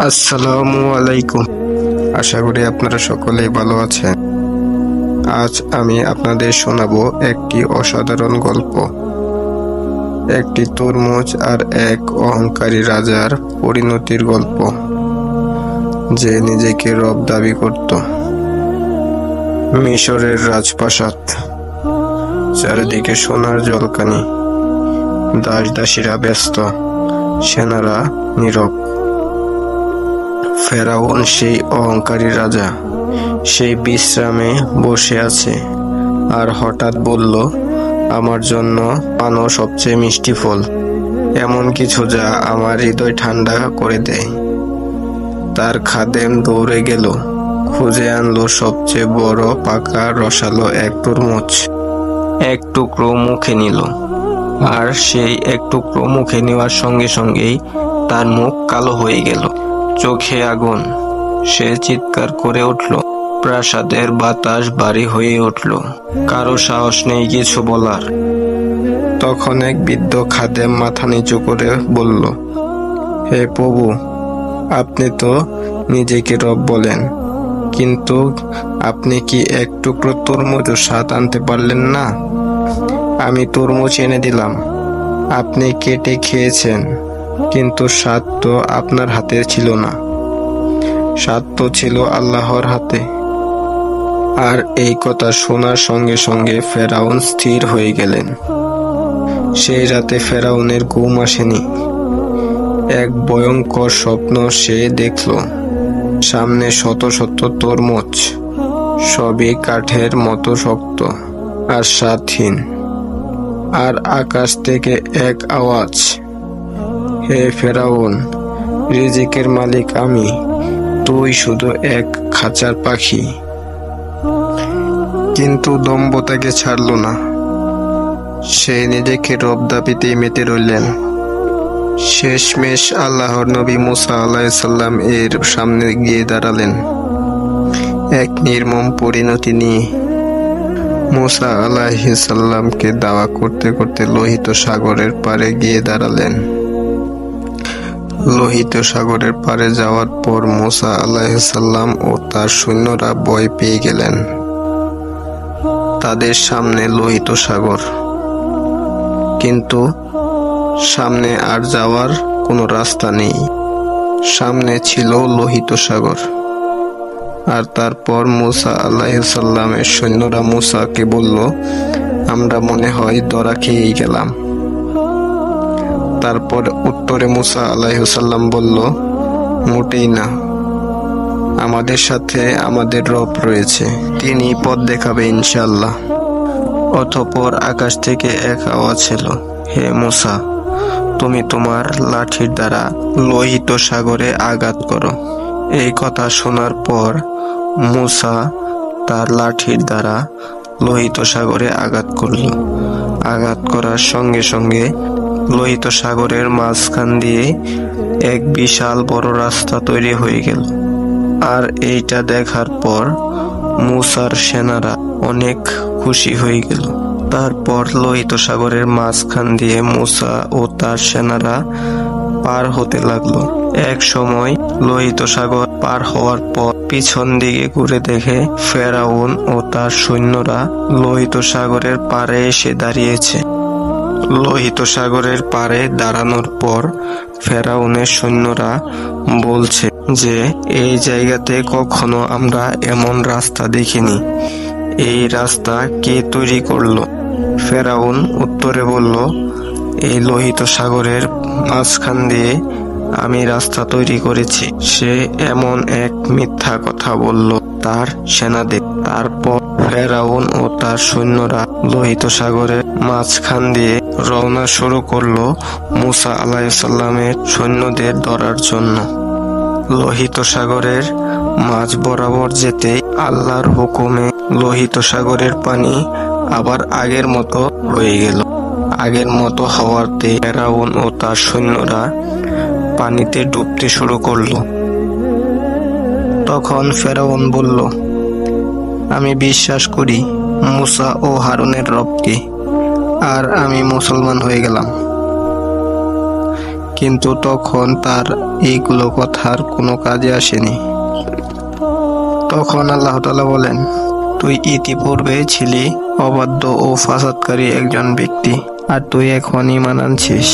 আসসালামু আলাইকুম। আশা করি আপনারা সকলেই ভালো আছেন। আজ আমি আপনাদের শোনাবো একটি অসাধারণ গল্প। একটি তরমুজ আর এক অহংকারী রাজার পরিণতির গল্প, যে নিজেকে রব দাবি করত। মিশরের রাজপ্রাসাদ, চারিদিকে সোনার জলকানি, দাস দাসীরা ব্যস্ত, সেনারা নীরব। ফেরাউন, সেই অহংকারী রাজা, সেই বিশ্রামে বসে আছে আর হঠাৎ বলল, আমার জন্য আনো সবচেয়ে মিষ্টি ফল, এমন কিছু যা আমার হৃদয় ঠান্ডা করে দেয়। তার খাদেম দৌড়ে গেল, খুঁজে আনলো সবচেয়ে বড় পাকা রসালো এক তরমুজ। এক টুকরো মুখে নিল, আর সেই এক টুকরো মুখে নেওয়ার সঙ্গে সঙ্গেই তার মুখ কালো হয়ে গেল, চোখে আগুন। সে চিৎকার করে উঠল, প্রাসাদের বাতাস ভারী হয়ে উঠল, কারো সাহস নেই কিছু বলার। তখন এক বৃদ্ধ খাদেম মাথা নিচু করে বলল, হে প্রভু, আপনি তো নিজেকে রব বলেন, কিন্তু আপনি কি এক টুকরো তরমুজও স্বাদ আনতে পারলেন না? আমি তরমুজ এনে দিলাম, আপনি কেটে খেয়েছেন, কিন্তু স্বাদ তো আপনার হাতে ছিল না, স্বাদ তো ছিল আল্লাহর হাতে। আর এই কথা শোনার সঙ্গে সঙ্গে ফেরাউন স্থির হয়ে গেলেন। সেই রাতে ফেরাউনের ঘুম আসেনি। এক ভয়ঙ্কর স্বপ্ন সে দেখল। সামনে শত শত তরমুজ, সবই কাঠের মতো শক্ত আর স্বাদহীন। আর আকাশ থেকে এক আওয়াজ, হে ফেরাউন, রিজিকের মালিক আমি, তুই শুধু এক খাঁচার পাখি। কিন্তু দম্ভ তাকে ছাড়ল না। সে নিজেকে রব দাবিতেই মেতে রইলেন। শেষমেশ আল্লাহর নবী মুসা আলাইহিসসালাম এর সামনে গিয়ে দাঁড়ালেন এক নির্মম পরিণতি নিয়ে। মুসা আলাইহিসসালামকে দাওয়া করতে করতে লোহিত সাগরের পাড়ে গিয়ে দাঁড়ালেন। লোহিত সাগরের পাড়ে যাওয়ার পর মুসা আলাইহিসসালাম ও তার সৈন্যরা ভয় পেয়ে গেলেন। তাদের সামনে লোহিত সাগর, কিন্তু সামনে আর যাওয়ার কোনো রাস্তা নেই। সামনে ছিল লোহিত সাগর। আর তারপর মুসা আলাইহিসসালামের সৈন্যরা মুসাকে বলল, আমরা মনে হয় ধরা খেয়েই গেলাম। তারপর উত্তরে মুসা আলাইহিসসালাম বলল, মোটেই না, আমাদের সাথে আমাদের রব রয়েছে, তিনি পথ দেখাবে ইনশাআল্লাহ। অতঃপর আকাশ থেকে এক আওয়াজ এলো, হে মুসা, তুমি তোমার লাঠির দ্বারা লোহিত সাগরে আঘাত করো। এই কথা শোনার পর মুসা তার লাঠির দ্বারা লোহিত সাগরে আঘাত করল। আঘাত করার সঙ্গে সঙ্গে লোহিত সাগরের মাঝখান দিয়ে এক বিশাল বড় রাস্তা তৈরি হয়ে গেল। আর এইটা দেখার পর মুসার সেনারা অনেক খুশি হয়ে গেল। তারপর লোহিত সাগরের মাঝখান দিয়ে মুসা ও তার সেনারা পার হতে লাগলো। এক সময় লোহিত সাগর পার হওয়ার পর পিছন দিকে ঘুরে দেখে ফেরাউন ও তার সৈন্যরা লোহিত সাগরের পাড়ে এসে দাঁড়িয়েছে। লোহিত সাগরের পাড়ে দাঁড়ানোর পর ফেরাউনের সৈন্যরা বলছে যে, এই জায়গাতে কখনো আমরা এমন রাস্তা দেখিনি, এই রাস্তা কে তৈরি করলো? ফেরাউন উত্তরে বলল, এই লোহিত সাগরের মাঝখান দিয়ে আমি রাস্তা তৈরি করেছি। সে এমন এক মিথ্যা কথা বলল তার সেনাদের। তারপর ফেরাউন ও তার সৈন্যরা লোহিত সাগরের মাঝখান দিয়ে রওনা শুরু করলো মুসা আলাইহিসসালামের সৈন্যদের ধরার জন্য। লোহিত সাগরের মাঝ বরাবর যেতে আল্লাহর হুকুমে লোহিত সাগরের পানি আবার আগের মতো হয়ে গেল। আগের মতো হওয়াতে ফেরাউন ও তার সৈন্যরা পানিতে ডুবতে শুরু করলো। তখন ফেরাউন বলল, আমি বিশ্বাস করি মুসা ও হারুনের রবকে, আর আমি মুসলমান হয়ে গেলাম। কিন্তু তখন তার এইগুলো কথার কোনো কাজে আসেনি। তখন আল্লাহ তাআলা বলেন, তুই ইতিপূর্বে ছিলি অবাধ্য ও ফাসাদকারী একজন ব্যক্তি, আর তুই এখন ঈমান আনছিস,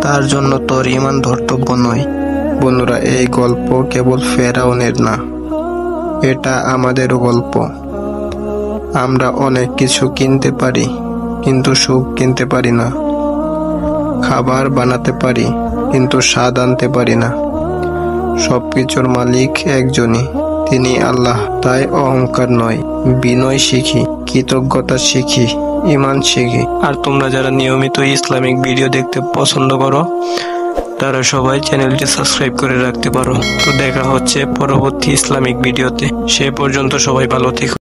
তার জন্য তোর ঈমান ধর্তব্য নয়। বন্ধুরা, এই গল্প কেবল ফেরাউনের না, এটা আমাদেরও গল্প। আমরা অনেক কিছু কিনতে পারি, কিন্তু সুখ কিনতে পারি না। খাবার বানাতে পারি, কিন্তু স্বাদ আনতে পারি না। সবকিছুর মালিক একজনই, তিনি আল্লাহ। তাই অহংকার নয়, বিনয় শিখি, কৃতজ্ঞতা শিখি, ঈমান শিখি। আর তোমরা যারা নিয়মিত ইসলামিক ভিডিও দেখতে পছন্দ করো, তারা সবাই চ্যানেলটি সাবস্ক্রাইব করে রাখতে পারো। তো দেখা হচ্ছে পরবর্তী ইসলামিক ভিডিওতে। সে পর্যন্ত সবাই ভালো থেকো।